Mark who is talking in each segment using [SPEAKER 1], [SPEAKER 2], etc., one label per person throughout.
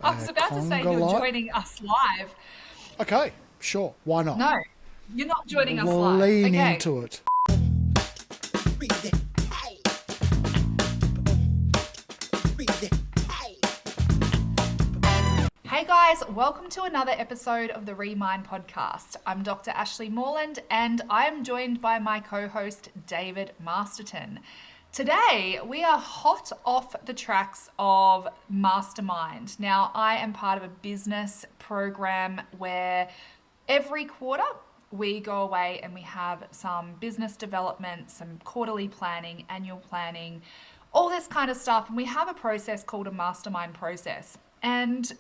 [SPEAKER 1] I was about to say you're
[SPEAKER 2] Conga
[SPEAKER 1] joining us live.
[SPEAKER 2] Okay, sure. Why not?
[SPEAKER 1] No, you're not joining us live.
[SPEAKER 2] Lean
[SPEAKER 1] Okay.
[SPEAKER 2] into it.
[SPEAKER 1] Hey guys, welcome to another episode of the Remind podcast. I'm Dr. Ashleigh Moreland and I am joined by my co-host David Masterton. Today we are hot off the tracks of Mastermind. Now I am part of a business program where every quarter we go away and we have some business development, some quarterly planning, annual planning, all this kind of stuff. And we have a process called a mastermind process. And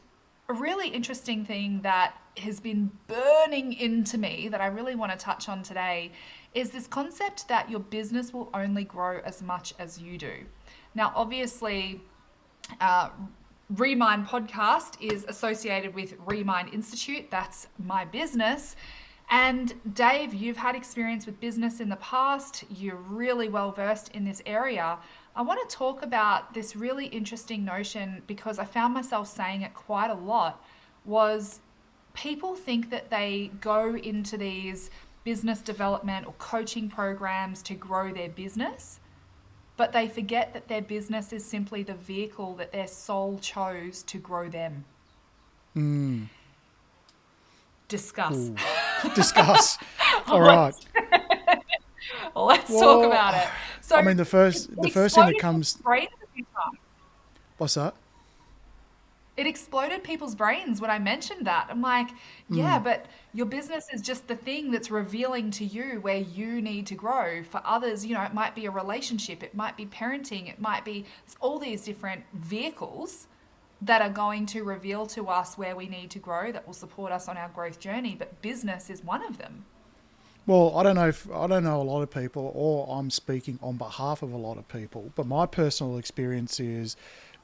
[SPEAKER 1] a really interesting thing that has been burning into me that I really want to touch on today is this concept that your business will only grow as much as you do. Now, obviously, Remind podcast is associated with Remind Institute. That's my business. And Dave, you've had experience with business in the past. You're really well versed in this area. I want to talk about this really interesting notion because I found myself saying it quite a lot, was people think that they go into these business development or coaching programs to grow their business, but they forget that their business is simply the vehicle that their soul chose to grow them. Discuss.
[SPEAKER 2] Ooh. Discuss. All right.
[SPEAKER 1] Let's talk about it. So
[SPEAKER 2] I mean, the first thing that comes. What's that?
[SPEAKER 1] It exploded people's brains when I mentioned that. I'm like, yeah, but your business is just the thing that's revealing to you where you need to grow. For others, it might be a relationship, it might be parenting, it might be all these different vehicles that are going to reveal to us where we need to grow, that will support us on our growth journey. But business is one of them.
[SPEAKER 2] Well, I don't know a lot of people, or I'm speaking on behalf of a lot of people, but my personal experience is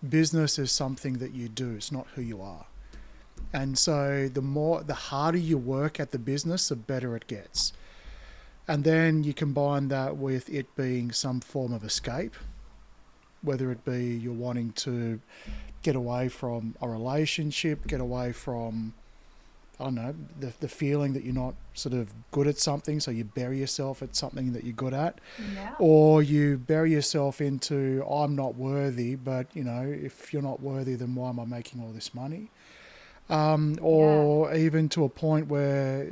[SPEAKER 2] business is something that you do. It's not who you are. And so the harder you work at the business, the better it gets. And then you combine that with it being some form of escape, whether it be you're wanting to get away from a relationship, get away from, I don't know, the feeling that you're not sort of good at something, so you bury yourself at something that you're good at.
[SPEAKER 1] Yeah.
[SPEAKER 2] Or you bury yourself into, I'm not worthy, but, if you're not worthy, then why am I making all this money? Or even to a point where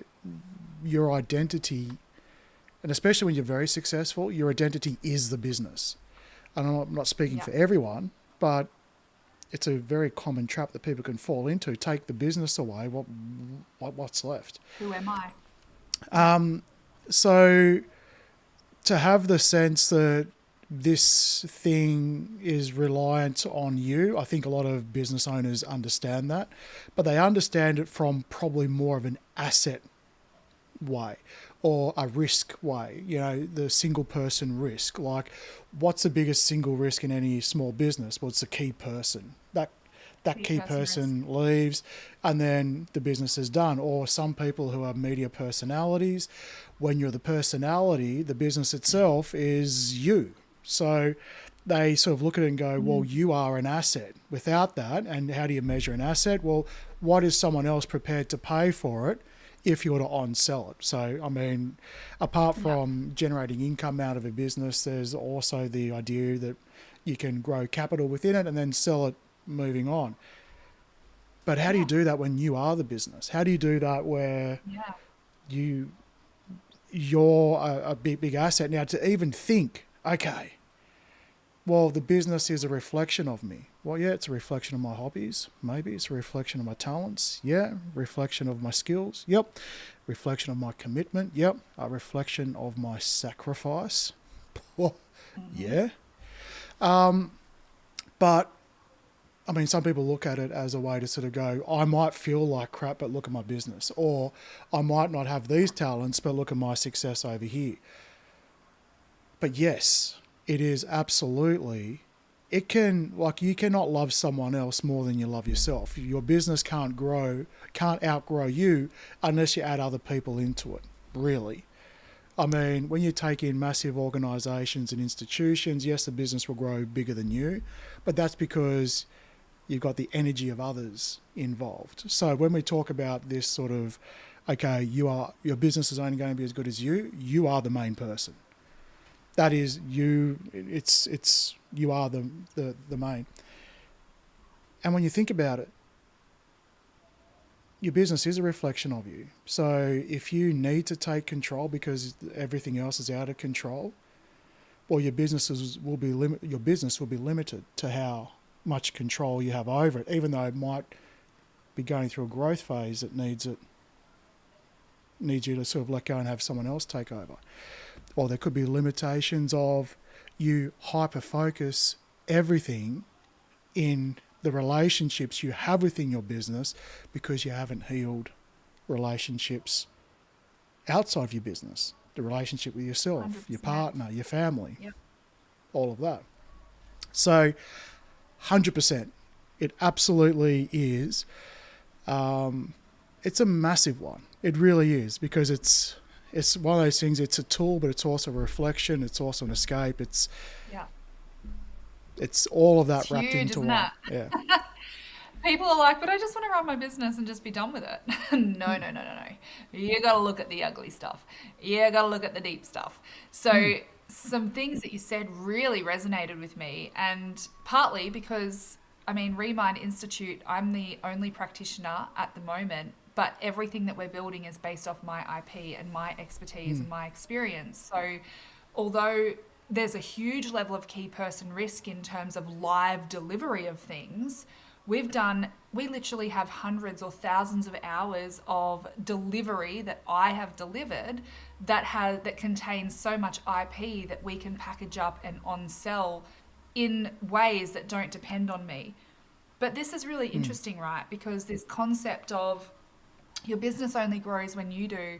[SPEAKER 2] your identity, and especially when you're very successful, your identity is the business. And I'm not speaking for everyone, but it's a very common trap that people can fall into. Take the business away, what's left?
[SPEAKER 1] Who am I?
[SPEAKER 2] So to have the sense that this thing is reliant on you, I think a lot of business owners understand that, but they understand it from probably more of an asset way or a risk way, the single person risk. Like, what's the biggest single risk in any small business? Well, it's the key person. That key person leaves and then the business is done. Or some people who are media personalities, when you're the personality, the business itself is you. So they sort of look at it and go, well, you are an asset. Without that, and how do you measure an asset? Well, what is someone else prepared to pay for it if you were to on-sell it? So, I mean, apart from generating income out of a business, there's also the idea that you can grow capital within it and then sell it moving on. But how do you do that when you are the business? How do you do that where you're a big asset? Now, to even think, okay, well, the business is a reflection of me. Well, yeah, it's a reflection of my hobbies. Maybe it's a reflection of my talents. Yeah. Reflection of my skills. Yep. Reflection of my commitment. Yep. A reflection of my sacrifice. Yeah. But I mean, some people look at it as a way to sort of go, I might feel like crap, but look at my business. Or I might not have these talents, but look at my success over here. But yes, it is absolutely, you cannot love someone else more than you love yourself. Your business can't outgrow you unless you add other people into it, really. I mean, when you take in massive organisations and institutions, yes, the business will grow bigger than you, but that's because you've got the energy of others involved. So when we talk about this sort of, okay, your business is only going to be as good as you are the main person. That is you. It's you are the main. And when you think about it, your business is a reflection of you. So if you need to take control because everything else is out of control, well, your business will be limited to how much control you have over it, even though it might be going through a growth phase that needs you to sort of let go and have someone else take over. Or there could be limitations of you hyper-focus everything in the relationships you have within your business because you haven't healed relationships outside of your business. The relationship with yourself,
[SPEAKER 1] 100%.
[SPEAKER 2] your partner, your family,
[SPEAKER 1] Yep.
[SPEAKER 2] all of that. So 100%, it absolutely is. It's a massive one. It really is, because it's one of those things. It's a tool, but it's also a reflection. It's also an escape. It's all of that
[SPEAKER 1] It's
[SPEAKER 2] wrapped
[SPEAKER 1] huge,
[SPEAKER 2] into
[SPEAKER 1] isn't
[SPEAKER 2] one.
[SPEAKER 1] it?
[SPEAKER 2] Yeah.
[SPEAKER 1] People are like, but I just want to run my business and just be done with it. No. You got to look at the ugly stuff. You got to look at the deep stuff. So some things that you said really resonated with me, and partly because, I mean, Remind Institute, I'm the only practitioner at the moment, but everything that we're building is based off my IP and my expertise and my experience. So although there's a huge level of key person risk in terms of live delivery of things, we literally have hundreds or thousands of hours of delivery that I have delivered that contains so much IP that we can package up and on sell in ways that don't depend on me. But this is really interesting, right? Because this concept of your business only grows when you do.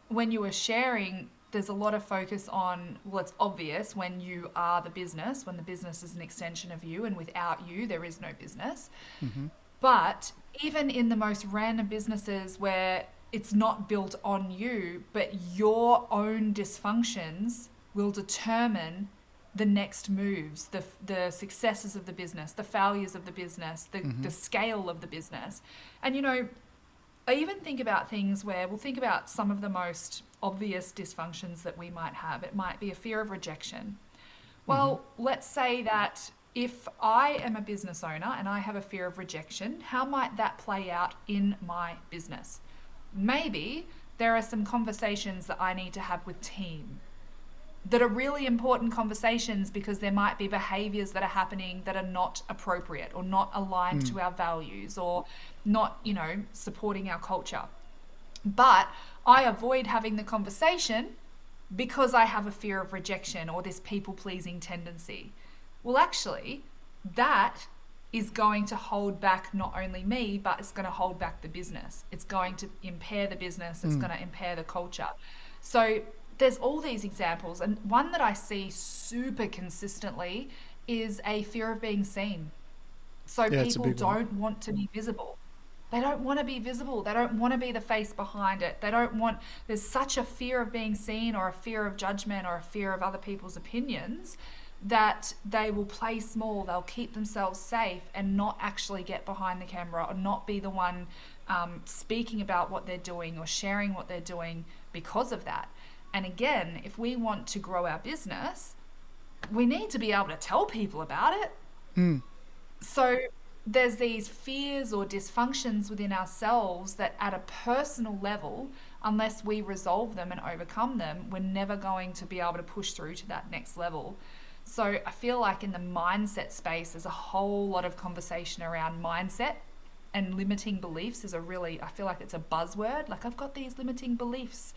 [SPEAKER 1] When you are sharing, there's a lot of focus on, well, it's obvious when you are the business, when the business is an extension of you, and without you, there is no business.
[SPEAKER 2] Mm-hmm.
[SPEAKER 1] But even in the most random businesses where it's not built on you, but your own dysfunctions will determine the next moves, the successes of the business, the failures of the business, the scale of the business. And, you know, I even think about things where we'll think about some of the most obvious dysfunctions that we might have. It might be a fear of rejection. Well, let's say that if I am a business owner and I have a fear of rejection, how might that play out in my business? Maybe there are some conversations that I need to have with team that are really important conversations, because there might be behaviors that are happening that are not appropriate or not aligned to our values or not, you know, supporting our culture. But I avoid having the conversation because I have a fear of rejection or this people-pleasing tendency. Well, actually, that is going to hold back not only me, but it's going to hold back the business. It's going to impair the business. It's going to impair the culture. So there's all these examples, and one that I see super consistently is a fear of being seen. So people don't want to be visible. They don't want to be visible. They don't want to be the face behind it. There's such a fear of being seen, or a fear of judgment, or a fear of other people's opinions, that they will play small. They'll keep themselves safe and not actually get behind the camera, or not be the one speaking about what they're doing or sharing what they're doing because of that. And again, if we want to grow our business, we need to be able to tell people about it. So there's these fears or dysfunctions within ourselves that at a personal level, unless we resolve them and overcome them, we're never going to be able to push through to that next level. So I feel like in the mindset space, there's a whole lot of conversation around mindset, and limiting beliefs I feel like it's a buzzword. Like, I've got these limiting beliefs.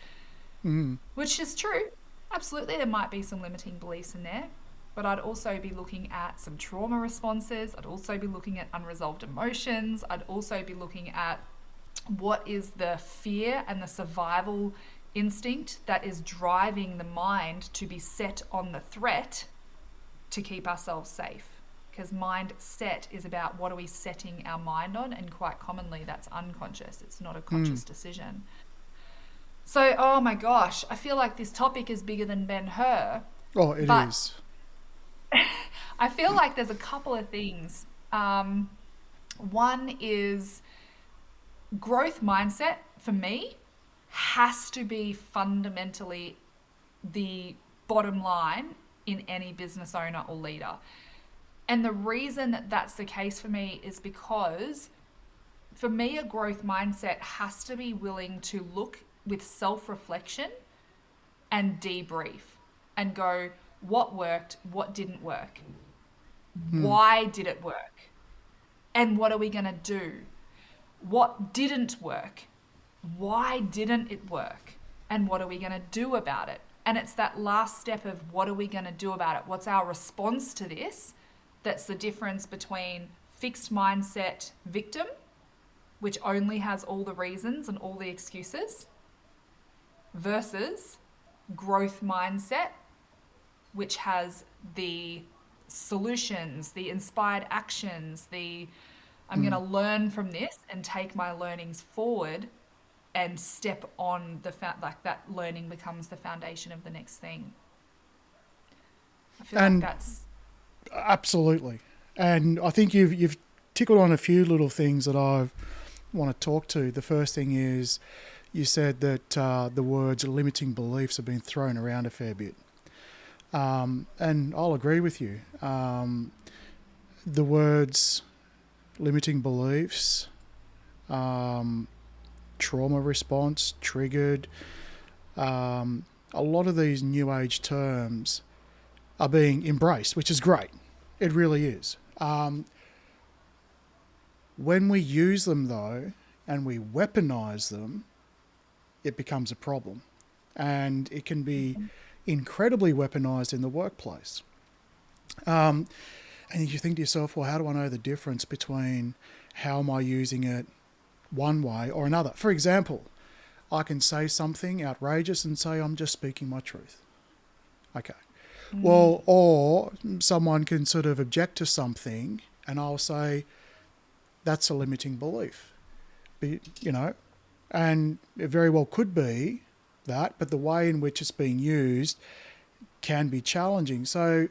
[SPEAKER 1] Which is true. Absolutely, there might be some limiting beliefs in there, but I'd also be looking at some trauma responses. I'd also be looking at unresolved emotions. I'd also be looking at what is the fear and the survival instinct that is driving the mind to be set on the threat to keep ourselves safe. Because mindset is about what are we setting our mind on, and quite commonly that's unconscious. It's not a conscious decision. So, oh my gosh, I feel like this topic is bigger than Ben-Hur.
[SPEAKER 2] Oh, it is.
[SPEAKER 1] I feel like there's a couple of things. One is growth mindset for me has to be fundamentally the bottom line in any business owner or leader. And the reason that that's the case for me is because for me, a growth mindset has to be willing to look with self-reflection and debrief and go, what worked, what didn't work, why did it work, and what are we going to do? What didn't work? Why didn't it work? And what are we going to do about it? And it's that last step of what are we going to do about it? What's our response to this? That's the difference between fixed mindset victim, which only has all the reasons and all the excuses, versus growth mindset, which has the solutions, the inspired actions, I'm going to learn from this and take my learnings forward and step on like that learning becomes the foundation of the next thing. I feel like that's
[SPEAKER 2] absolutely. And I think you've tickled on a few little things that I want to talk to. The first thing is you said that the words limiting beliefs have been thrown around a fair bit. And I'll agree with you. The words limiting beliefs, trauma response, triggered, a lot of these new age terms are being embraced, which is great. It really is. When we use them, though, and we weaponize them, it becomes a problem. And it can be incredibly weaponized in the workplace. And you think to yourself, well, how do I know the difference between how am I using it one way or another? For example, I can say something outrageous and say I'm just speaking my truth. Okay. Well, or someone can sort of object to something and I'll say, that's a limiting belief. And it very well could be that, but the way in which it's being used can be challenging. So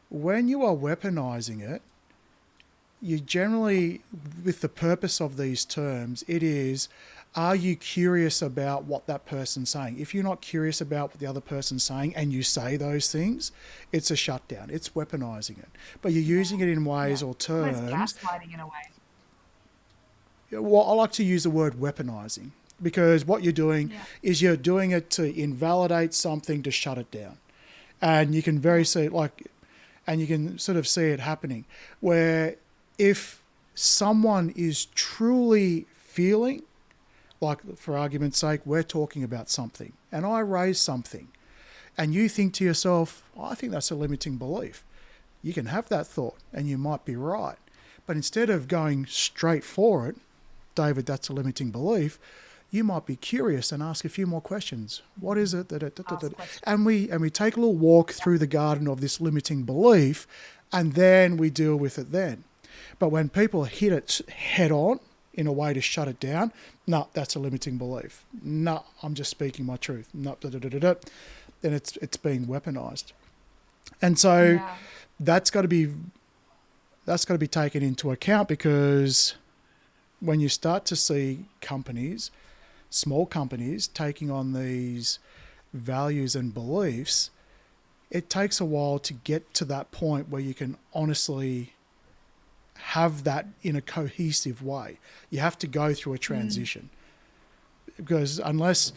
[SPEAKER 2] when you are weaponizing it, you generally, with the purpose of these terms, it is, are you curious about what that person's saying? If you're not curious about what the other person's saying and you say those things, it's a shutdown. It's weaponizing it. But you're using it in ways or terms.
[SPEAKER 1] Almost gaslighting in a way.
[SPEAKER 2] Well, I like to use the word weaponizing because what you're doing is you're doing it to invalidate something, to shut it down. And you can you can sort of see it happening where if someone is truly feeling, like for argument's sake, we're talking about something and I raise something and you think to yourself, I think that's a limiting belief. You can have that thought and you might be right. But instead of going straight for it, David, that's a limiting belief, you might be curious and ask a few more questions. What is it? And we take a little walk through the garden of this limiting belief and then we deal with it then. But when people hit it head on in a way to shut it down, no, that's a limiting belief. No, I'm just speaking my truth. No, then it's being weaponized. And so that's got to be taken into account because when you start to see companies, small companies, taking on these values and beliefs, it takes a while to get to that point where you can honestly have that in a cohesive way. You have to go through a transition because unless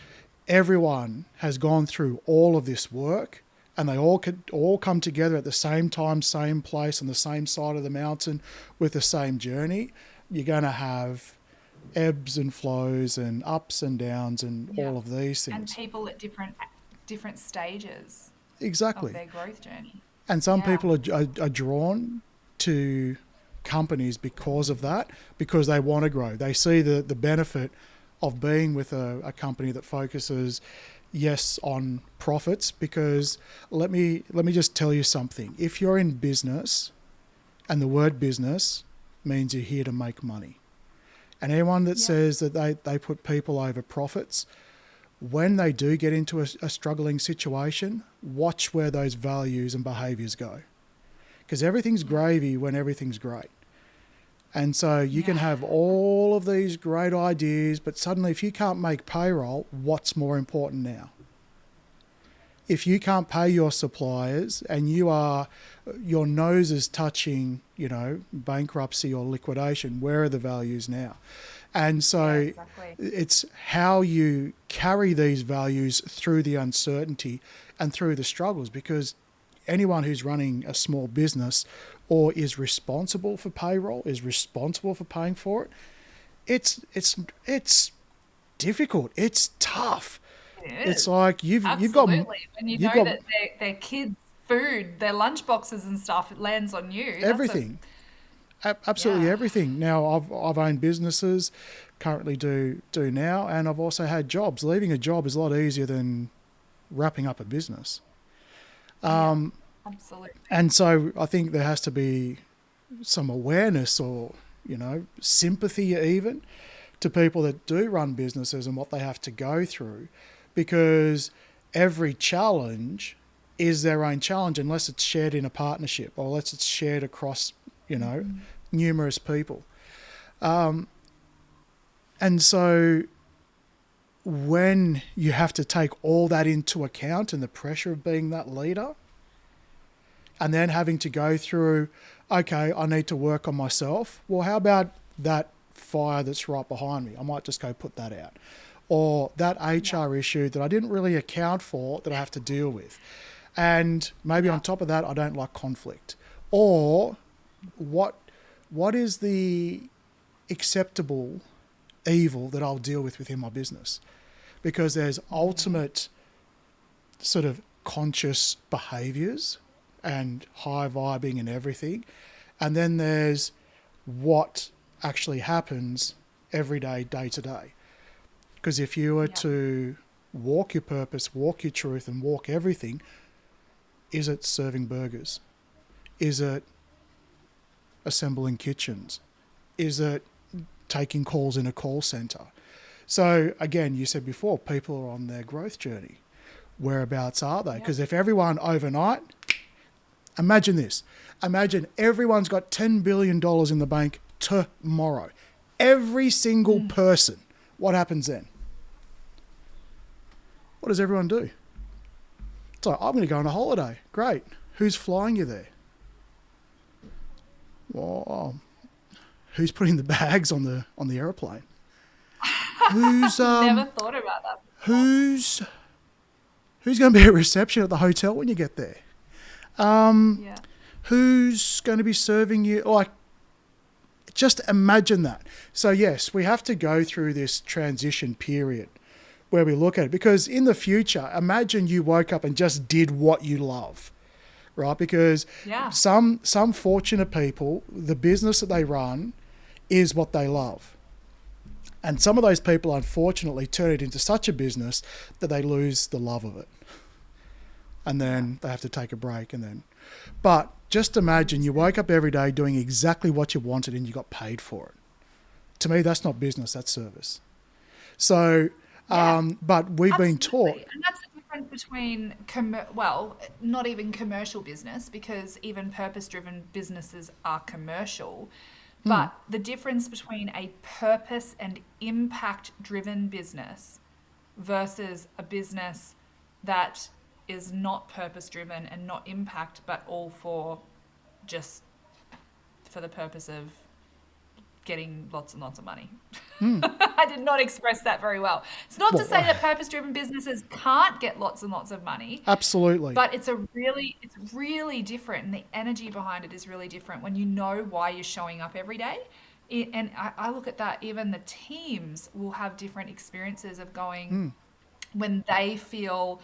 [SPEAKER 2] everyone has gone through all of this work and they all could all come together at the same time, same place, on the same side of the mountain with the same journey, you're going to have ebbs and flows and ups and downs and all of these things.
[SPEAKER 1] And people at different stages
[SPEAKER 2] exactly
[SPEAKER 1] of their growth journey.
[SPEAKER 2] And some people are drawn to companies because of that, because they want to grow. They see the benefit of being with a company that focuses, yes, on profits, because let me just tell you something. If you're in business, and the word business means you're here to make money. And anyone that says that they put people over profits, when they do get into a struggling situation, watch where those values and behaviours go. Because everything's gravy when everything's great. And so you can have all of these great ideas, but suddenly if you can't make payroll, what's more important now? If you can't pay your suppliers and your nose is touching, bankruptcy or liquidation, where are the values now? And so it's how you carry these values through the uncertainty and through the struggles, because anyone who's running a small business or is responsible for payroll, is responsible for paying for it, it's difficult. It's tough. It's like you've got
[SPEAKER 1] when you know that their kids' food, their lunch boxes and stuff, it lands on you.
[SPEAKER 2] Everything. Absolutely everything. Now I've owned businesses, currently do now, and I've also had jobs. Leaving a job is a lot easier than wrapping up a business.
[SPEAKER 1] Absolutely.
[SPEAKER 2] And so I think there has to be some awareness or, sympathy even to people that do run businesses and what they have to go through, because every challenge is their own challenge unless it's shared in a partnership or unless it's shared across, numerous people. And so when you have to take all that into account and the pressure of being that leader, and then having to go through, okay, I need to work on myself. Well, how about that fire that's right behind me? I might just go put that out. Or that HR issue that I didn't really account for that I have to deal with. And maybe on top of that, I don't like conflict. Or what is the acceptable evil that I'll deal with within my business? Because there's ultimate sort of conscious behaviors and high vibing and everything. And then there's what actually happens every day, day to day. Because if you were to walk your purpose, walk your truth, and walk everything, is it serving burgers? Is it assembling kitchens? Is it taking calls in a call center? So again, you said before, people are on their growth journey. Whereabouts are they? Because if everyone overnight, imagine this. Imagine everyone's got $10 billion in the bank tomorrow. Every single person. What happens then? What does everyone do? It's like, I'm going to go on a holiday. Great. Who's flying you there? Well, who's putting the bags on the airplane? Who's
[SPEAKER 1] never thought about that before.
[SPEAKER 2] Who's going to be at reception at the hotel when you get there? Who's going to be serving you? Like, just imagine that. So yes, we have to go through this transition period where we look at it, because in the future, imagine you woke up and just did what you love, right? Because some fortunate people, the business that they run is what they love. And some of those people, unfortunately, turn it into such a business that they lose the love of it. And then they have to take a break. But just imagine you woke up every day doing exactly what you wanted and you got paid for it. To me, that's not business, that's service. So, but we've been taught.
[SPEAKER 1] And that's the difference between, not even commercial business, because even purpose-driven businesses are commercial. But the difference between a purpose and impact-driven business versus a business that is not purpose-driven and not impact, but all for the purpose of getting lots and lots of money. I did not express that very well. It's not to say that purpose-driven businesses can't get lots and lots of money.
[SPEAKER 2] Absolutely.
[SPEAKER 1] But it's really different, and the energy behind it is really different when you know why you're showing up every day. And I look at that, even the teams will have different experiences of going when they feel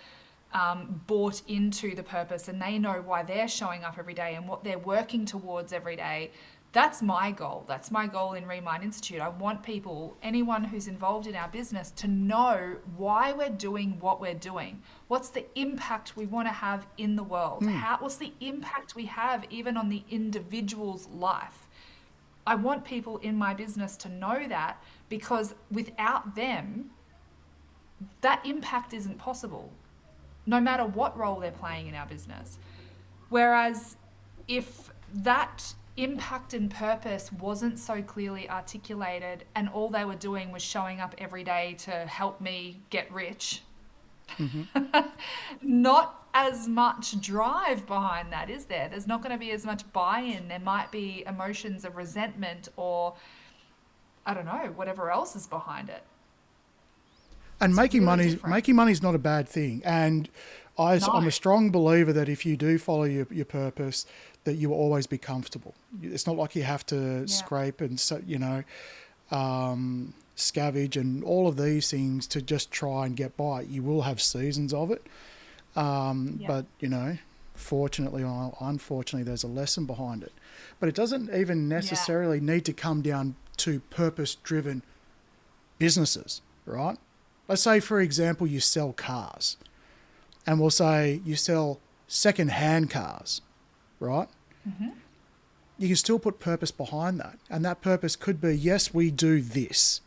[SPEAKER 1] bought into the purpose and they know why they're showing up every day and what they're working towards every day. That's my goal. That's my goal in Remind Institute. I want people, anyone who's involved in our business, to know why we're doing what we're doing. What's the impact we want to have in the world? What's the impact we have even on the individual's life? I want people in my business to know that, because without them, that impact isn't possible, no matter what role they're playing in our business. Whereas if that impact and purpose wasn't so clearly articulated, and all they were doing was showing up every day to help me get rich, not as much drive behind that, is there? There's not going to be as much buy-in. There might be emotions of resentment or, I don't know, whatever else is behind it.
[SPEAKER 2] And
[SPEAKER 1] It's
[SPEAKER 2] making
[SPEAKER 1] really
[SPEAKER 2] money,
[SPEAKER 1] different.
[SPEAKER 2] making money is not a bad thing. And I'm
[SPEAKER 1] No.
[SPEAKER 2] a strong believer that if you do follow your purpose, that you will always be comfortable. It's not like you have to scrape and scavenge and all of these things to just try and get by. You will have seasons of it, but fortunately or unfortunately, there's a lesson behind it. But it doesn't even necessarily need to come down to purpose-driven businesses, right? Let's say, for example, you sell cars, and we'll say you sell second-hand cars, right? You can still put purpose behind that. And that purpose could be, yes, we do this.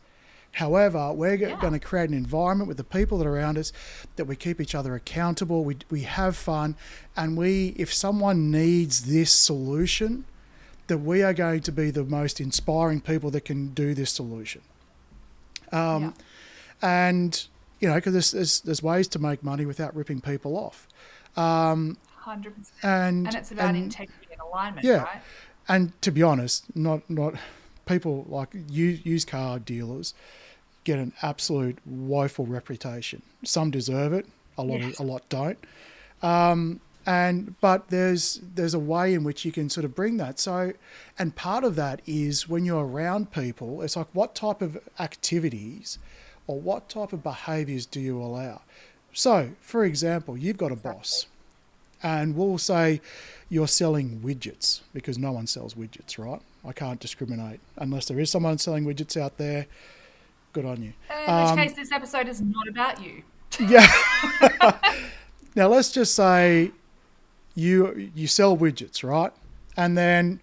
[SPEAKER 2] However, we're going to create an environment with the people that are around us that we keep each other accountable, we have fun, and if someone needs this solution, that we are going to be the most inspiring people that can do this solution. And, because there's ways to make money without ripping people off.
[SPEAKER 1] 100%.
[SPEAKER 2] And
[SPEAKER 1] it's about integrity and alignment,
[SPEAKER 2] yeah.
[SPEAKER 1] right?
[SPEAKER 2] And to be honest, not people like used car dealers get an absolute woeful reputation. Some deserve it, a lot don't. But there's a way in which you can sort of bring that. So, and part of that is when you're around people, it's like, what type of activities or what type of behaviours do you allow? So, for example, you've got a boss, and we'll say you're selling widgets, because no one sells widgets, right? I can't discriminate unless there is someone selling widgets out there. Good on you.
[SPEAKER 1] In which case, this episode is not about you.
[SPEAKER 2] Yeah. Now, let's just say you sell widgets, right? And then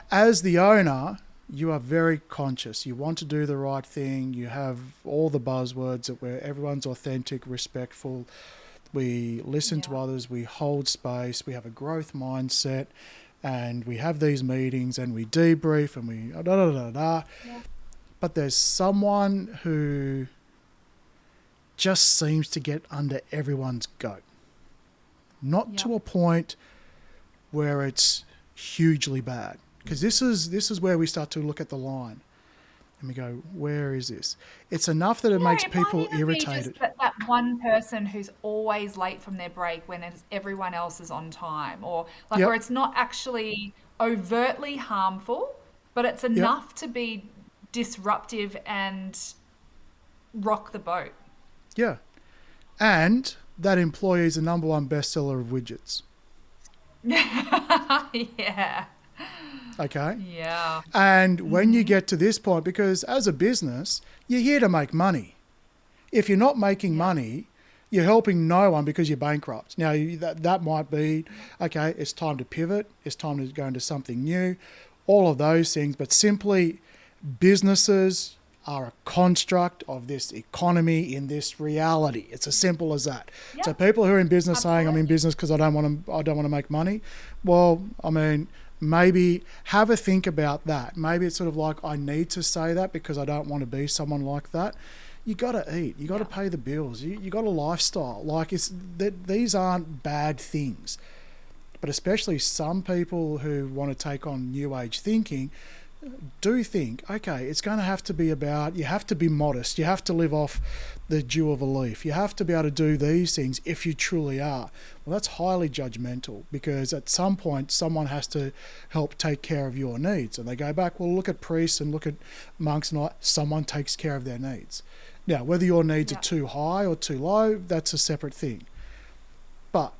[SPEAKER 2] as the owner, you are very conscious. You want to do the right thing. You have all the buzzwords where everyone's authentic, respectful. We listen to others. We hold space. We have a growth mindset. And we have these meetings and we debrief and we da-da-da-da-da. Yeah. But there's someone who just seems to get under everyone's goat. Not to a point where it's hugely bad. Because this is where we start to look at the line. And we go, where is this? It's enough that it makes people irritated.
[SPEAKER 1] That one person who's always late from their break when everyone else is on time. Or where it's not actually overtly harmful, but it's enough to be disruptive and rock the boat.
[SPEAKER 2] Yeah. And that employee is the number one bestseller of widgets.
[SPEAKER 1] Yeah.
[SPEAKER 2] Okay?
[SPEAKER 1] Yeah.
[SPEAKER 2] And when you get to this point, because as a business, you're here to make money. If you're not making money, you're helping no one because you're bankrupt. Now, that might be, okay, it's time to pivot. It's time to go into something new. All of those things. But simply, businesses are a construct of this economy in this reality. It's as simple as that. Yep. So people who are in business saying, I'm in business because I don't want to make money. Well, I mean, maybe have a think about that. Maybe it's sort of like, I need to say that because I don't want to be someone like that. You got to eat. You got to pay the bills. You got a lifestyle. Like these aren't bad things. But especially some people who want to take on new age thinking do think, okay, it's going to have to be about, you have to be modest. You have to live off the dew of a leaf. You have to be able to do these things if you truly are. Well, that's highly judgmental, because at some point someone has to help take care of your needs. And they go back, well, look at priests and look at monks and all, someone takes care of their needs. Now, whether your needs are too high or too low, that's a separate thing. But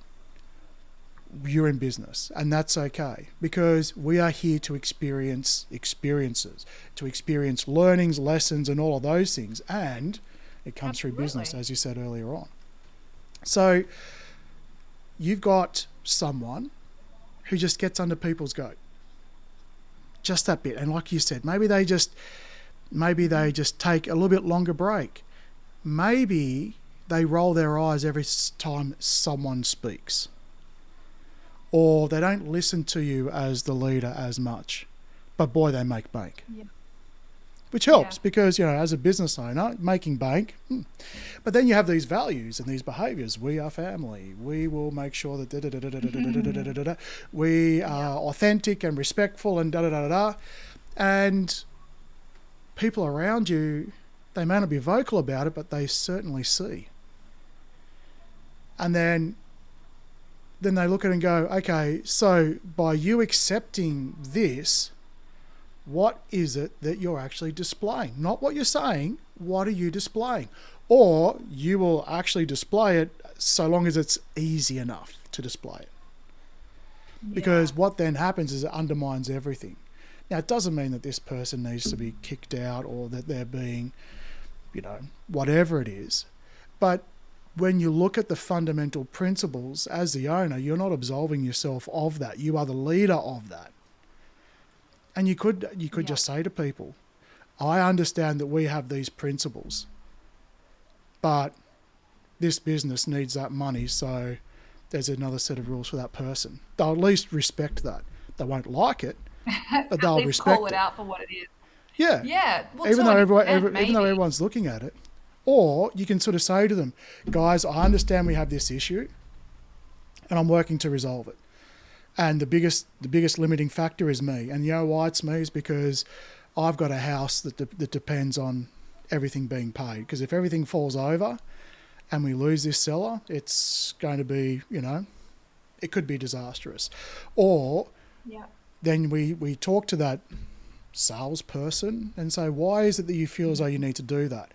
[SPEAKER 2] you're in business, and that's okay, because we are here to experience experiences, to experience learnings, lessons, and all of those things. And it comes through business, as you said earlier on. So you've got someone who just gets under people's goat. Just that bit. And like you said, maybe they just take a little bit longer break. Maybe they roll their eyes every time someone speaks. Or they don't listen to you as the leader as much. but boy, they make bank.
[SPEAKER 1] Yeah.
[SPEAKER 2] Which helps because, as a business owner, making bank. But then you have these values and these behaviors. We are family. We will make sure that we are authentic and respectful and da-da-da-da-da. And people around you, they may not be vocal about it, but they certainly see. And then they look at it and go, okay, so by you accepting this, what is it that you're actually displaying? Not what you're saying, what are you displaying? Or you will actually display it so long as it's easy enough to display it. Because what then happens is it undermines everything. Now, it doesn't mean that this person needs to be kicked out or that they're being, whatever it is. But when you look at the fundamental principles as the owner, you're not absolving yourself of that. You are the leader of that. And you could just say to people, I understand that we have these principles, but this business needs that money, so there's another set of rules for that person. They'll at least respect that. They won't like it, but they'll respect
[SPEAKER 1] call it out for what it is.
[SPEAKER 2] Yeah.
[SPEAKER 1] Yeah. Well,
[SPEAKER 2] even though everyone's looking at it. Or you can sort of say to them, guys, I understand we have this issue and I'm working to resolve it. And the biggest limiting factor is me. And you know why it's me? Is because I've got a house that depends on everything being paid. Because if everything falls over and we lose this seller, it's going to be, it could be disastrous. Or then we talk to that salesperson and say, why is it that you feel as though you need to do that?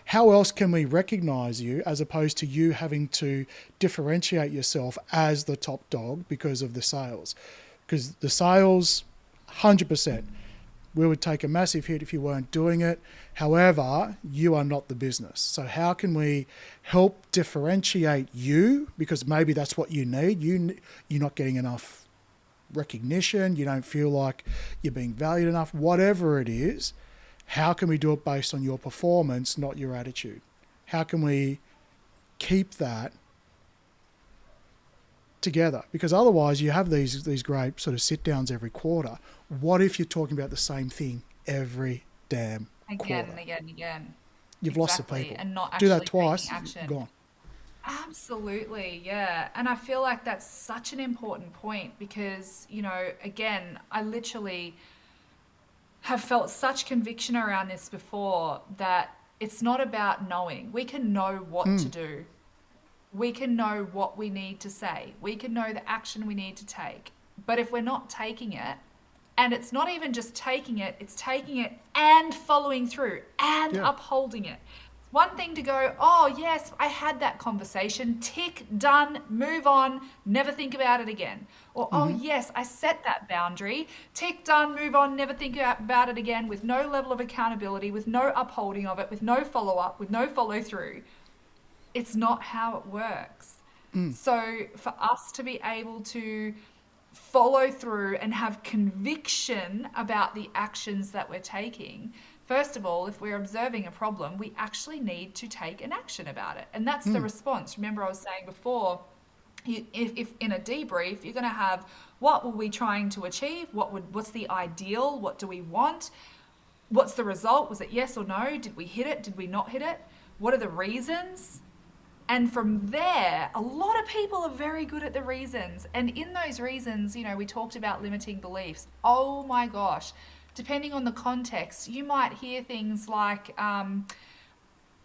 [SPEAKER 2] How else can we recognize you as opposed to you having to differentiate yourself as the top dog because of the sales? Because the sales, 100%, we would take a massive hit if you weren't doing it. However, you are not the business. So how can we help differentiate you? Because maybe that's what you need. You're not getting enough recognition. You don't feel like you're being valued enough. Whatever it is, how can we do it based on your performance, not your attitude? How can we keep that together? Because otherwise you have these great sort of sit-downs every quarter. What if you're talking about the same thing every damn quarter?
[SPEAKER 1] Again.
[SPEAKER 2] You've lost the people.
[SPEAKER 1] And not actually
[SPEAKER 2] do that twice,
[SPEAKER 1] taking action.
[SPEAKER 2] Gone.
[SPEAKER 1] Absolutely, yeah. And I feel like that's such an important point because, again, I literally have felt such conviction around this before that it's not about knowing. We can know what to do. We can know what we need to say. We can know the action we need to take. But if we're not taking it, and it's not even just taking it's taking it and following through and upholding it. One thing to go, oh yes, I had that conversation, tick, done, move on, never think about it again. Or, oh yes, I set that boundary, tick, done, move on, never think about it again, with no level of accountability, with no upholding of it, with no follow-up, with no follow-through. It's not how it works. So for us to be able to follow through and have conviction about the actions that we're taking, first of all, if we're observing a problem, we actually need to take an action about it. And that's the response. Remember I was saying before, if in a debrief, you're going to have, what were we trying to achieve? What's the ideal? What do we want? What's the result? Was it yes or no? Did we hit it? Did we not hit it? What are the reasons? And from there, a lot of people are very good at the reasons. And in those reasons, we talked about limiting beliefs. Oh my gosh. Depending on the context, you might hear things like, I'm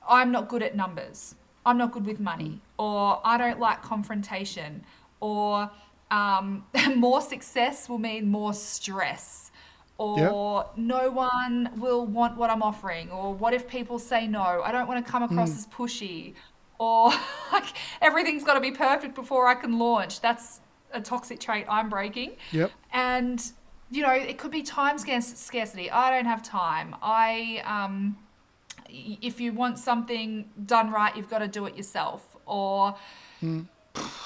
[SPEAKER 1] not good at numbers. I'm not good with money. Or I don't like confrontation. Or more success will mean more stress. Or no one will want what I'm offering. Or what if people say no? I don't want to come across as pushy. Or like everything's got to be perfect before I can launch. That's a toxic trait I'm breaking. And it could be time scarcity. I don't have time. If you want something done right, you've got to do it yourself. Or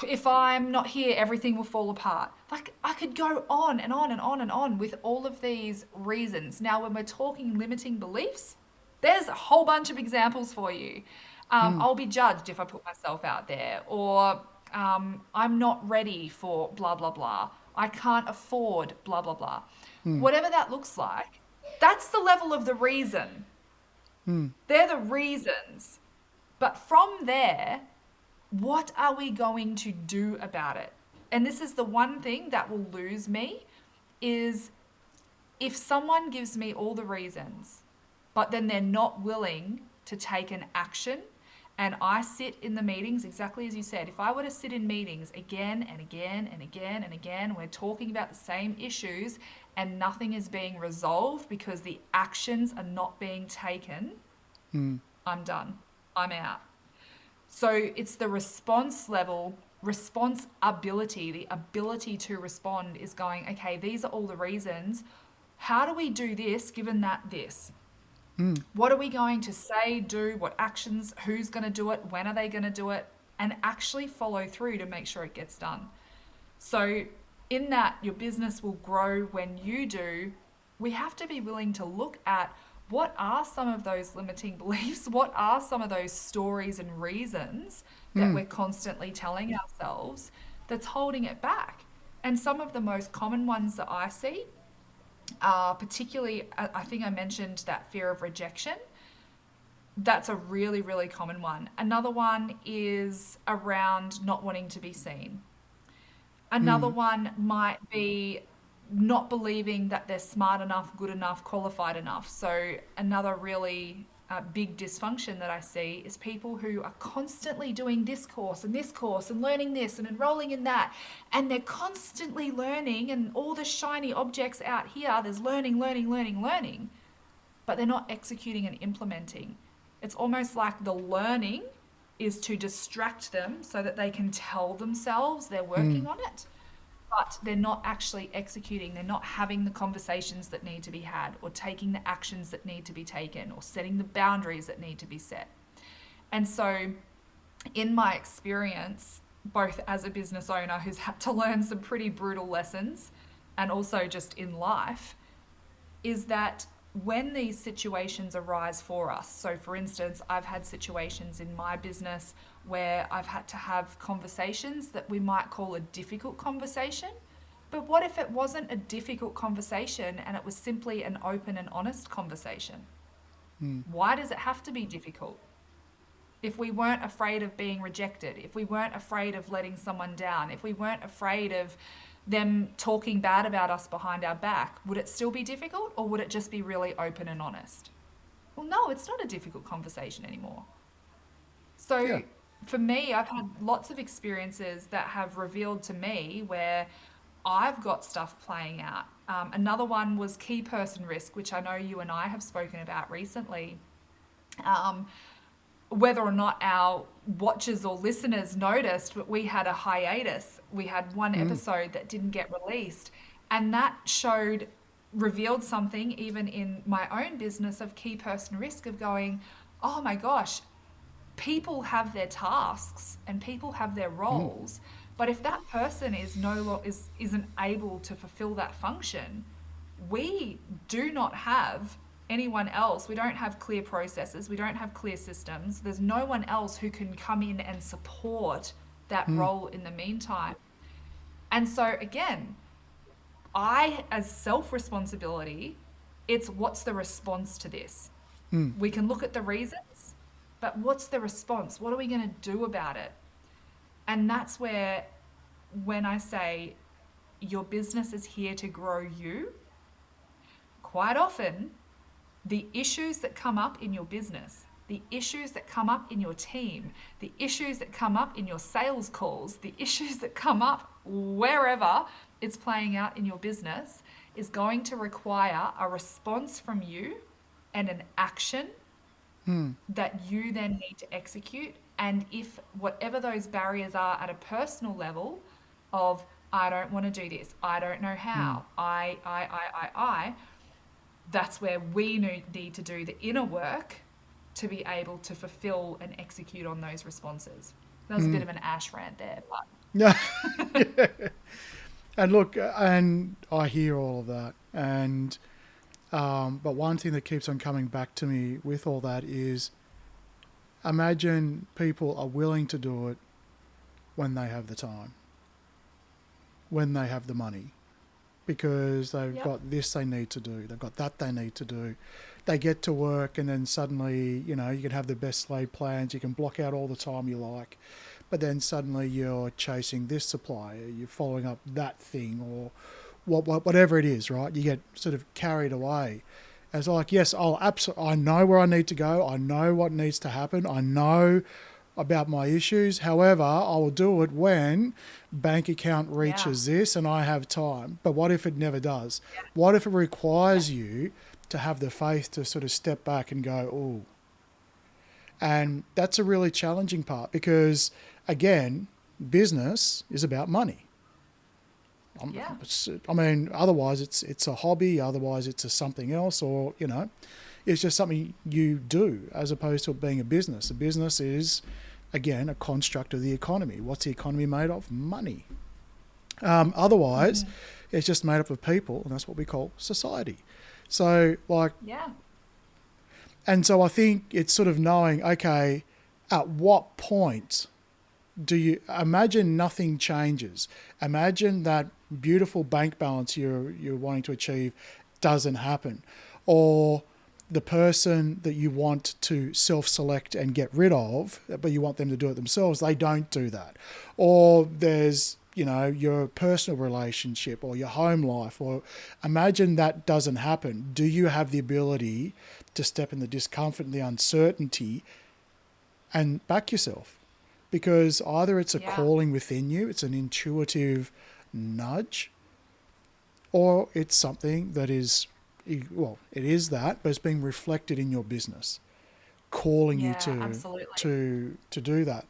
[SPEAKER 1] if I'm not here, everything will fall apart. Like I could go on and on and on and on with all of these reasons. Now, when we're talking limiting beliefs, there's a whole bunch of examples for you. I'll be judged if I put myself out there, or I'm not ready for blah, blah, blah. I can't afford blah, blah, blah. whatever that looks like, that's the level of the reason. They're the reasons. But from there, what are we going to do about it? And this is the one thing that will lose me, is if someone gives me all the reasons, but then they're not willing to take an action, and I sit in the meetings, exactly as you said, if I were to sit in meetings again and again and again and again, we're talking about the same issues and nothing is being resolved because the actions are not being taken, I'm done. I'm out. So it's the response level, response ability, the ability to respond is going, okay, these are all the reasons. How do we do this given that this? What are we going to say, do, what actions, who's going to do it, when are they going to do it, and actually follow through to make sure it gets done. So in that your business will grow when you do, we have to be willing to look at what are some of those limiting beliefs, what are some of those stories and reasons that we're constantly telling ourselves that's holding it back. And some of the most common ones that I see, particularly, I think I mentioned that fear of rejection. That's a really, really common one. Another one is around not wanting to be seen. Another one might be not believing that they're smart enough, good enough, qualified enough. So another really big dysfunction that I see is people who are constantly doing this course and learning this and enrolling in that. And they're constantly learning, and all the shiny objects out here, there's learning, but they're not executing and implementing. It's almost like the learning is to distract them so that they can tell themselves they're working on it, but they're not actually executing. They're not having the conversations that need to be had, or taking the actions that need to be taken, or setting the boundaries that need to be set. And so in my experience, both as a business owner who's had to learn some pretty brutal lessons, and also just in life, is that when these situations arise for us, so for instance, I've had situations in my business where I've had to have conversations that we might call a difficult conversation. But what if it wasn't a difficult conversation and it was simply an open and honest conversation? Why does it have to be difficult? If we weren't afraid of being rejected, if we weren't afraid of letting someone down, if we weren't afraid of them talking bad about us behind our back, would it still be difficult, or would it just be really open and honest? Well, no, it's not a difficult conversation anymore. So for me, I've had lots of experiences that have revealed to me where I've got stuff playing out. Another one was key person risk, which I know you and I have spoken about recently. Whether or not our watchers or listeners noticed, but we had a hiatus. We had one episode that didn't get released, and that revealed something even in my own business of key person risk, of going, oh my gosh, people have their tasks and people have their roles, but if that person isn't able to fulfill that function, we do not have anyone else. We don't have clear processes. We don't have clear systems. There's no one else who can come in and support that role in the meantime. And so again, as self-responsibility, it's what's the response to this? We can look at the reasons, but what's the response? What are we going to do about it? And that's where, when I say your business is here to grow you, quite often the issues that come up in your business, the issues that come up in your team, the issues that come up in your sales calls, the issues that come up wherever it's playing out in your business, is going to require a response from you and an action that you then need to execute. And if whatever those barriers are at a personal level of, I don't want to do this, I don't know how, I, that's where we need to do the inner work to be able to fulfill and execute on those responses. That was a bit of an Ash rant there, but
[SPEAKER 2] Yeah. And look, and I hear all of that, and but one thing that keeps on coming back to me with all that is, imagine people are willing to do it when they have the time, when they have the money, because they've
[SPEAKER 1] Yep.
[SPEAKER 2] got this they need to do, they've got that they need to do. They get to work and then suddenly, you know, you can have the best laid plans, you can block out all the time you like, but then suddenly you're chasing this supplier, you're following up that thing, or whatever it is, right? You get sort of carried away. It's like, yes, I know where I need to go. I know what needs to happen. I know about my issues. However, I will do it when bank account
[SPEAKER 1] Yeah.
[SPEAKER 2] reaches this and I have time. But what if it never does? What if it requires you to have the faith to sort of step back and go, oh, and that's a really challenging part because, again, business is about money.
[SPEAKER 1] Yeah.
[SPEAKER 2] I mean, otherwise it's a hobby, otherwise it's a something else, or, you know, it's just something you do as opposed to it being a business. A business is, again, a construct of the economy. What's the economy made of? Money. Otherwise, it's just made up of people, and that's what we call society. So, like,
[SPEAKER 1] Yeah.
[SPEAKER 2] and so I think it's sort of knowing, okay, at what point do you imagine nothing changes? Imagine that beautiful bank balance you're wanting to achieve doesn't happen, or the person that you want to self-select and get rid of, but you want them to do it themselves, they don't do that. Or there's, you know, your personal relationship or your home life, or imagine that doesn't happen. Do you have the ability to step in the discomfort and the uncertainty and back yourself? Because either it's a
[SPEAKER 1] Yeah.
[SPEAKER 2] calling within you, it's an intuitive nudge, or it's something that is, well, it is that, but it's being reflected in your business, calling you
[SPEAKER 1] Yeah. Absolutely.
[SPEAKER 2] to do that.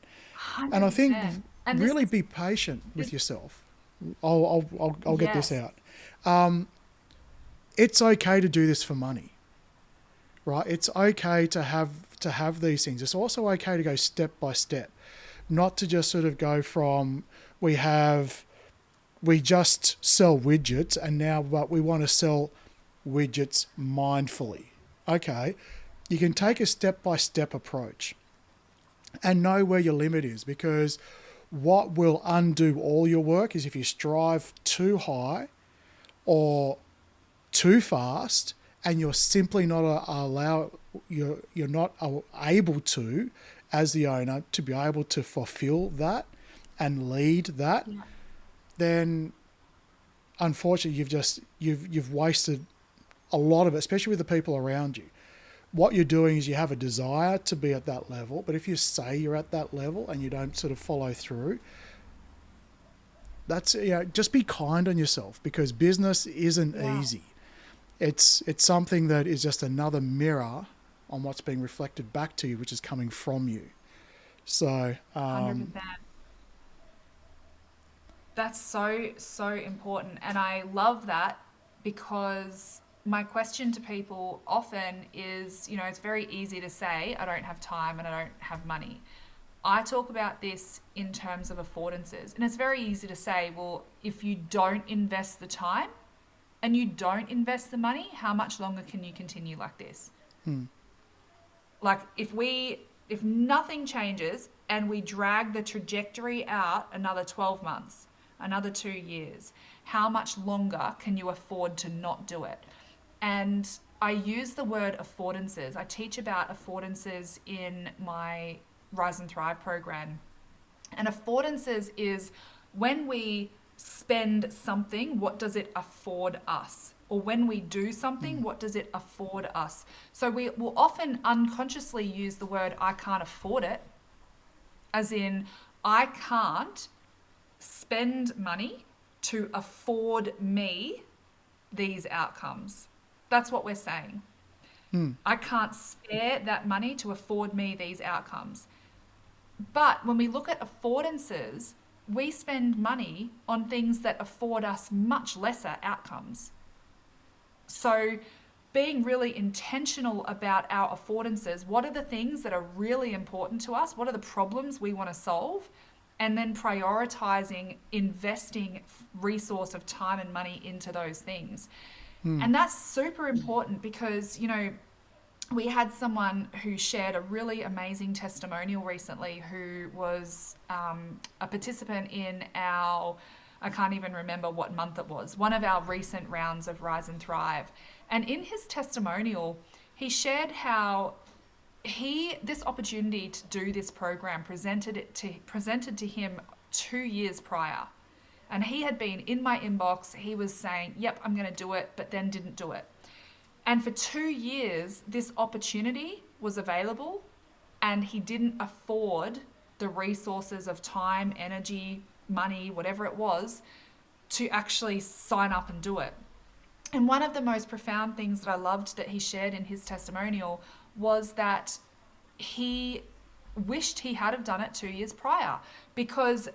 [SPEAKER 2] And I think
[SPEAKER 1] 100%. And this
[SPEAKER 2] really
[SPEAKER 1] is,
[SPEAKER 2] be patient with
[SPEAKER 1] this,
[SPEAKER 2] yourself. I'll get this
[SPEAKER 1] yes.
[SPEAKER 2] out. It's okay to do this for money, right? It's okay to have these things. It's also okay to go step by step, not to just sort of go from we just sell widgets and now but we want to sell widgets mindfully. Okay, you can take a step-by-step approach and know where your limit is, because what will undo all your work is if you strive too high or too fast and you're simply not you're not able to, as the owner, to be able to fulfill that and lead that,
[SPEAKER 1] Yeah.
[SPEAKER 2] then unfortunately you've wasted a lot of it, especially with the people around you. What you're doing is you have a desire to be at that level, but if you say you're at that level and you don't sort of follow through, that's, you know, just be kind on yourself, because business isn't
[SPEAKER 1] Yeah.
[SPEAKER 2] easy. It's something that is just another mirror on what's being reflected back to you, which is coming from you. So
[SPEAKER 1] 100%. That's so, so important. And I love that, because my question to people often is, you know, it's very easy to say, I don't have time and I don't have money. I talk about this in terms of affordances. And it's very easy to say, well, if you don't invest the time and you don't invest the money, how much longer can you continue like this? Like if nothing changes and we drag the trajectory out another 12 months, another 2 years, how much longer can you afford to not do it? And I use the word affordances. I teach about affordances in my Rise and Thrive program. And affordances is when we spend something, what does it afford us? Or when we do something, what does it afford us? So we will often unconsciously use the word I can't afford it, as in I can't spend money to afford me these outcomes. That's what we're saying. I can't spare that money to afford me these outcomes. But when we look at affordances, we spend money on things that afford us much lesser outcomes. So, being really intentional about our affordances, what are the things that are really important to us? What are the problems we want to solve? And then prioritizing investing resource of time and money into those things. And that's super important because, you know, we had someone who shared a really amazing testimonial recently who was a participant in our I can't even remember what month it was, one of our recent rounds of Rise and Thrive. And in his testimonial, he shared how this opportunity to do this program presented to him 2 years prior. And he had been in my inbox. He was saying, yep, I'm going to do it, but then didn't do it. And for 2 years, this opportunity was available, and he didn't afford the resources of time, energy, money, whatever it was, to actually sign up and do it. And one of the most profound things that I loved that he shared in his testimonial was that he wished he had have done it 2 years prior, because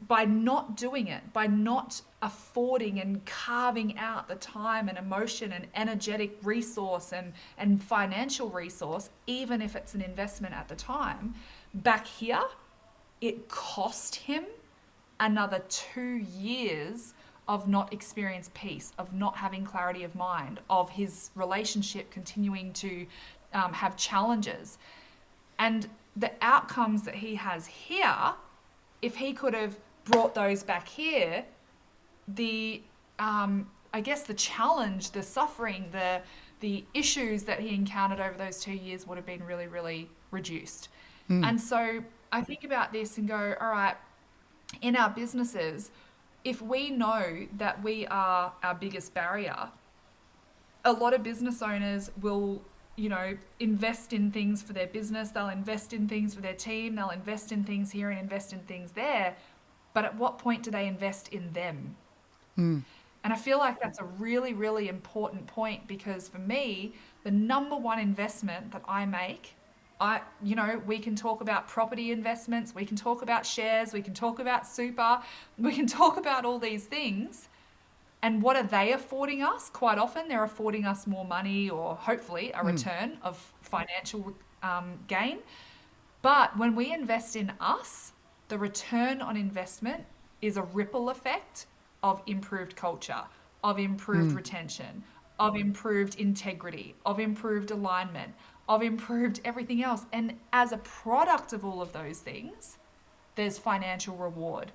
[SPEAKER 1] by not doing it, by not affording and carving out the time and emotion and energetic resource and financial resource, even if it's an investment at the time, back here, it cost him another 2 years of not experienced peace, of not having clarity of mind, of his relationship continuing to have challenges. And the outcomes that he has here, if he could have brought those back here, I guess the challenge, the suffering, the issues that he encountered over those 2 years would have been really, really reduced. And so I think about this and go, all right, in our businesses, if we know that we are our biggest barrier, a lot of business owners will, invest in things for their business. They'll invest in things for their team. They'll invest in things here and invest in things there. But at what point do they invest in them? And I feel like that's a really, really important point, because for me, the number one investment that I make, we can talk about property investments, we can talk about shares, we can talk about super, we can talk about all these things. And what are they affording us? Quite often, they're affording us more money, or hopefully a return of financial gain. But when we invest in us, the return on investment is a ripple effect of improved culture, of improved retention, of improved integrity, of improved alignment, of improved everything else. And as a product of all of those things, there's financial reward.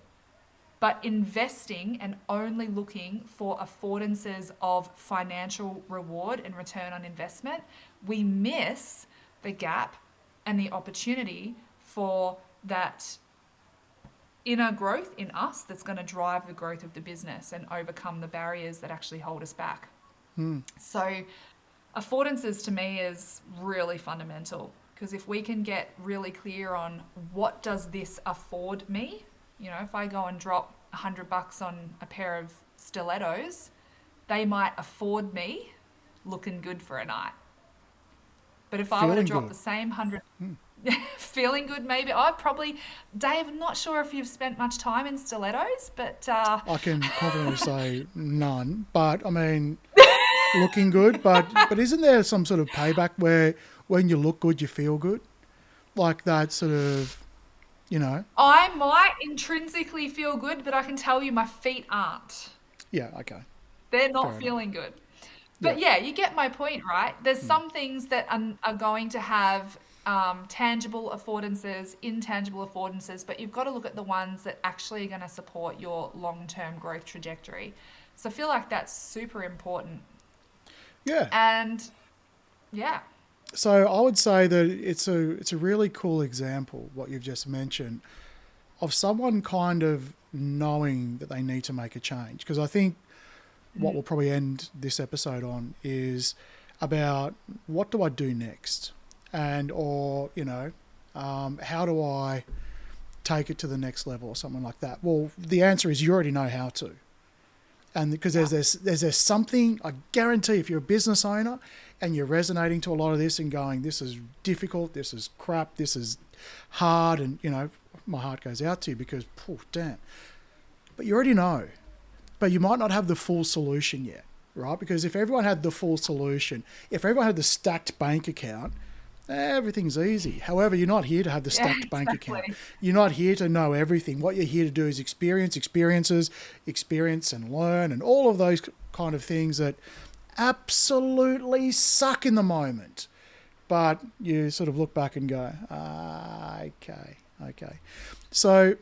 [SPEAKER 1] But investing and only looking for affordances of financial reward and return on investment, we miss the gap and the opportunity for that inner growth in us that's going to drive the growth of the business and overcome the barriers that actually hold us back. So affordances to me is really fundamental, because if we can get really clear on what does this afford me, if I go and drop $100 on a pair of stilettos, they might afford me looking good for a night. But if I were to drop the same 100, feeling good maybe, Dave, I'm not sure if you've spent much time in stilettos, but...
[SPEAKER 2] I can confidently say none, but I mean, looking good, but isn't there some sort of payback where when you look good, you feel good? Like that sort of...
[SPEAKER 1] I might intrinsically feel good, but I can tell you my feet aren't.
[SPEAKER 2] Yeah, okay.
[SPEAKER 1] They're not feeling good. But yeah, you get my point, right? There's some things that are going to have tangible affordances, intangible affordances, but you've got to look at the ones that actually are going to support your long-term growth trajectory. So I feel like that's super important.
[SPEAKER 2] Yeah.
[SPEAKER 1] And yeah.
[SPEAKER 2] So I would say that it's a really cool example, what you've just mentioned, of someone kind of knowing that they need to make a change. Because I think what we'll probably end this episode on is about what do I do next? And, how do I take it to the next level or something like that? Well, the answer is you already know how to. And because there's something, I guarantee if you're a business owner and you're resonating to a lot of this and going, this is difficult, this is crap, this is hard, and, my heart goes out to you because, damn. But you already know. But you might not have the full solution yet, right? Because if everyone had the full solution, if everyone had the stacked bank account, everything's easy. However, you're not here to have the stacked bank account. You're not here to know everything. What you're here to do is experience and learn, and all of those kind of things that absolutely suck in the moment. But you sort of look back and go, okay. So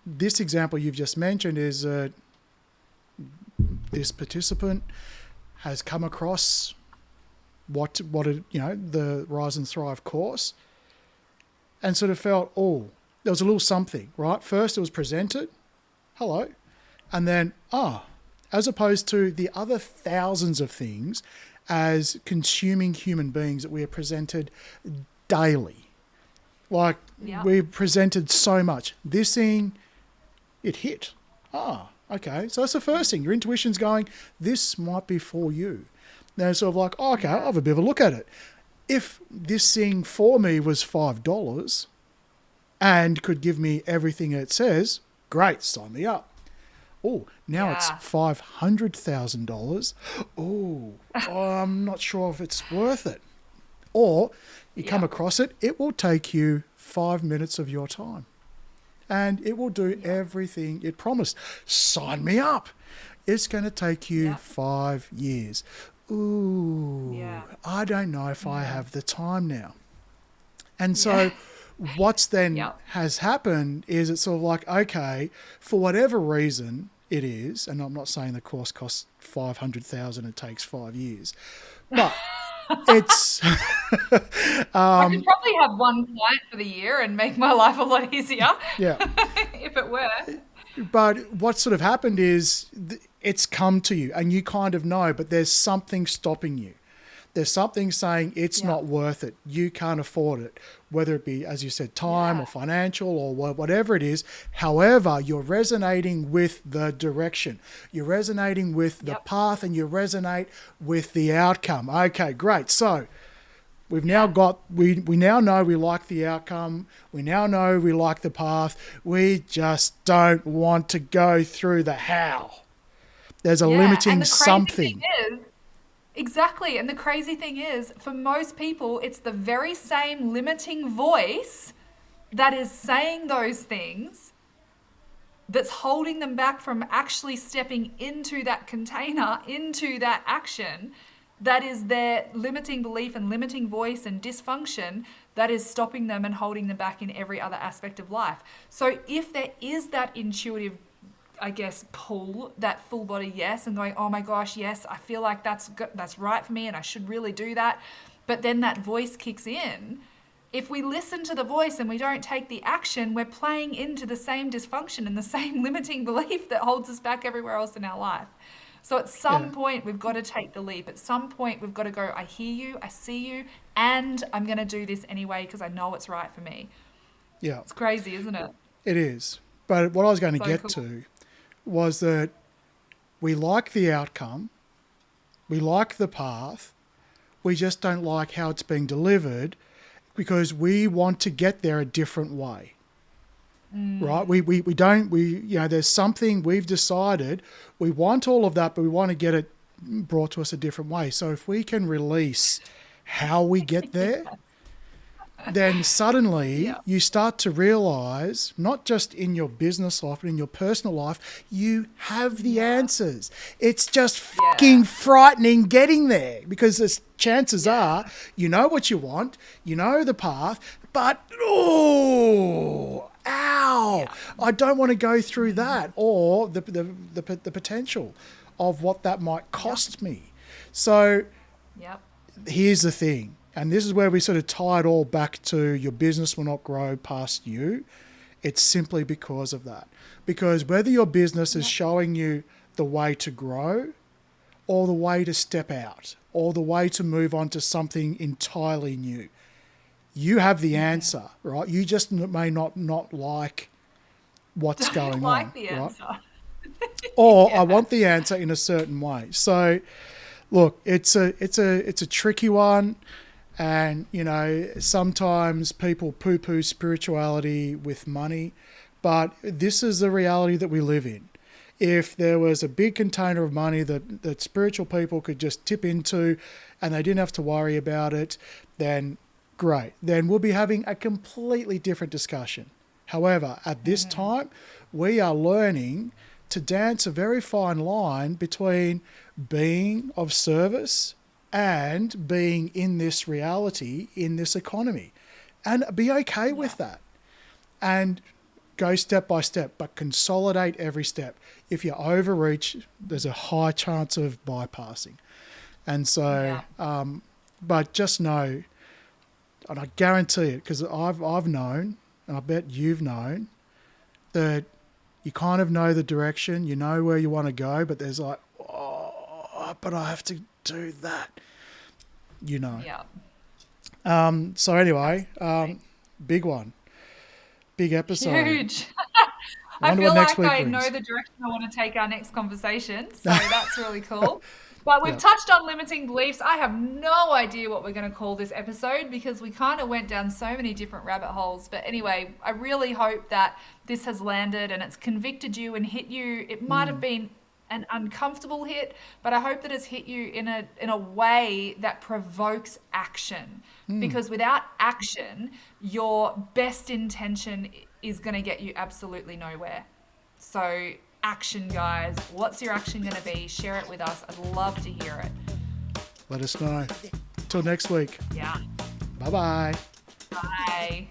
[SPEAKER 2] this example you've just mentioned is this participant has come across the Rise and Thrive course, and sort of felt, oh, there was a little something, right? First it was presented, hello, and then, as opposed to the other thousands of things as consuming human beings that we are presented daily. Like, we're presented so much. This thing, it hit. Okay. So that's the first thing. Your intuition's going, this might be for you. Then it's sort of like, okay, I'll have a bit of a look at it. If this thing for me was $5 and could give me everything it says, great, sign me up. Oh, now it's $500,000. Oh, I'm not sure if it's worth it. Or you come across it, it will take you 5 minutes of your time. And it will do everything it promised. Sign me up. It's going to take you 5 years. Ooh, I don't know if I have the time now. And so what's then has happened is it's sort of like, okay, for whatever reason it is, and I'm not saying the course costs $500,000 and takes 5 years, but it's
[SPEAKER 1] I could probably have one client for the year and make my life a lot easier. If it were.
[SPEAKER 2] But what sort of happened is it's come to you and you kind of know, but there's something stopping you. There's something saying it's not worth it. You can't afford it, whether it be, as you said, time or financial or whatever it is. However, you're resonating with the direction. You're resonating with the path and you resonate with the outcome. Okay, great. So we've now got, we now know we like the outcome. We now know we like the path. We just don't want to go through the how. There's a limiting something.
[SPEAKER 1] Exactly. And the crazy thing is, for most people, it's the very same limiting voice that is saying those things that's holding them back from actually stepping into that container, into that action, that is their limiting belief and limiting voice and dysfunction that is stopping them and holding them back in every other aspect of life. So if there is that intuitive, I guess, pull, that full body yes, and going, oh my gosh, yes, I feel like that's right for me and I should really do that. But then that voice kicks in. If we listen to the voice and we don't take the action, we're playing into the same dysfunction and the same limiting belief that holds us back everywhere else in our life. So at some point, we've got to take the leap. At some point, we've got to go, I hear you, I see you, and I'm going to do this anyway because I know it's right for me.
[SPEAKER 2] Yeah.
[SPEAKER 1] It's crazy, isn't it?
[SPEAKER 2] It is. But what I was going to get to was that we like the outcome, we like the path, we just don't like how it's being delivered because we want to get there a different way. Right? There's something we've decided, we want all of that, but we want to get it brought to us a different way. So if we can release how we get there, then suddenly you start to realize, not just in your business life, but in your personal life, you have the answers. It's just fucking frightening getting there because the chances are you know what you want, you know the path, but I don't want to go through that, or the potential of what that might cost me. So here's the thing. And this is where we sort of tie it all back to your business will not grow past you. It's simply because of that. Because whether your business is showing you the way to grow or the way to step out or the way to move on to something entirely new, you have the answer, right? You just may not like what's going on. The answer. Right? Or I want the answer in a certain way. So look, it's a tricky one. And, sometimes people poo-poo spirituality with money, but this is the reality that we live in. If there was a big container of money that spiritual people could just tip into and they didn't have to worry about it, then great. Then we'll be having a completely different discussion. However, at this time, we are learning to dance a very fine line between being of service and being in this reality, in this economy, and be okay with that. And go step by step, but consolidate every step. If you overreach, there's a high chance of bypassing. And so, but just know, and I guarantee it, because I've known, and I bet you've known, that you kind of know the direction, you know where you want to go, but there's like, oh, but I have to do that, you know.
[SPEAKER 1] Yeah.
[SPEAKER 2] So anyway, big one. Big episode.
[SPEAKER 1] Huge. I feel like I know the direction I want to take our next conversation. So that's really cool. But we've touched on limiting beliefs. I have no idea what we're going to call this episode because we kind of went down so many different rabbit holes. But anyway, I really hope that this has landed and it's convicted you and hit you. It might have been an uncomfortable hit, but I hope that it's hit you in a way that provokes action. Because without action, your best intention is going to get you absolutely nowhere. So action, guys. What's your action going to be? Share it with us. I'd love to hear it.
[SPEAKER 2] Let us know. Till next week.
[SPEAKER 1] Yeah.
[SPEAKER 2] Bye-bye.
[SPEAKER 1] Bye.